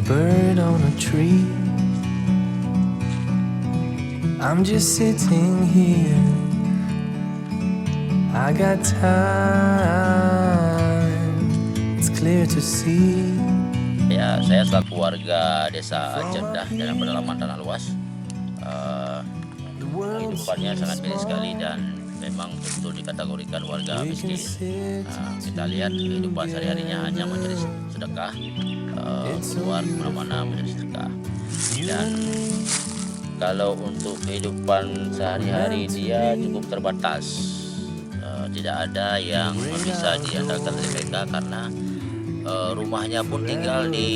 bird on a tree. I'm just sitting here. I got time. It's clear to see. Ya, saya selaku warga desa Jendah dalam pedalaman tanah luas. Kehidupannya sangat miris sekali dan memang betul dikategorikan warga miskin. Kita lihat kehidupan sehari-harinya hanya mencari sedekah, keluar kemana-mana mencari sedekah. Dan kalau untuk kehidupan sehari-hari dia cukup terbatas, tidak ada yang bisa diandalkan oleh mereka karena rumahnya pun tinggal di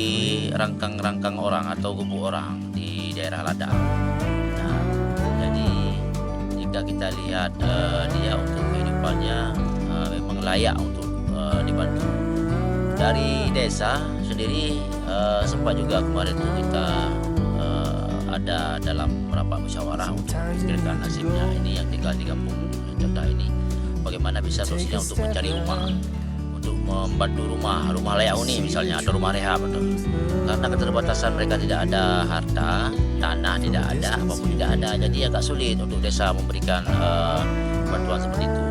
rangkang-rangkang orang atau gubuk orang di daerah ladang. Nah, jadi jika kita lihat dia untuk kehidupannya memang layak untuk dibantu. Dari desa sendiri sempat juga kemarin itu kita ada dalam rapat musyawarah untuk memikirkan nasibnya ini yang tinggal di kampung Jendah ini, bagaimana bisa solusinya untuk mencari rumah, untuk membantu rumah layak huni misalnya, atau rumah rehab betul. Karena keterbatasan mereka, tidak ada harta, tanah tidak ada, apapun tidak ada, jadi agak sulit untuk desa memberikan bantuan seperti itu.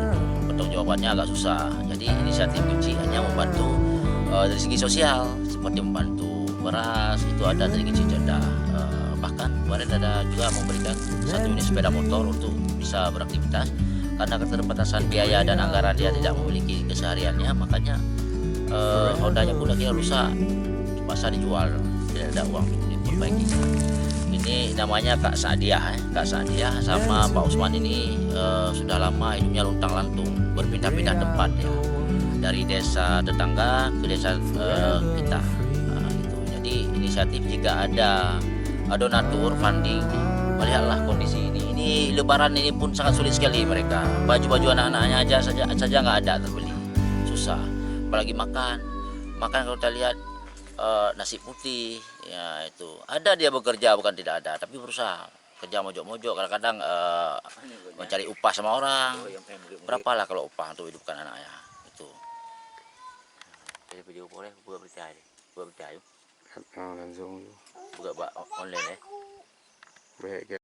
Pertanggungjawabannya agak susah. Jadi inisiatif Kunci hanya membantu dari segi sosial, seperti membantu beras itu ada dari Kunci Jendah. Bahkan kemarin ada juga memberikan 1 unit sepeda motor untuk bisa beraktivitas. Karena keterbatasan biaya dan anggaran dia tidak memiliki kesehariannya, makanya Hondanya pun akhirnya rusak, terpaksa dijual, tidak ada uang untuk diperbaiki. Ini namanya Kak Sadiah, Kak Sadiah sama Pak Usman ini sudah lama hidupnya luntang-lantung, berpindah-pindah tempat ya, dari desa tetangga ke desa kita. Gitu. Jadi inisiatif jika ada donatur funding, melihatlah kondisi ini. Ini Lebaran ini pun sangat sulit sekali mereka. Baju-baju anak-anaknya saja nggak ada terbeli, susah. Apalagi makan kalau kita lihat nasi putih ya itu. Ada dia bekerja bukan tidak ada, tapi berusaha kerja mojok-mojok. Kadang-kadang mencari upah sama orang. Berapalah kalau upah untuk hidupkan anaknya itu. Jadi video boleh buat percaya, buat percaya. Buka online ya.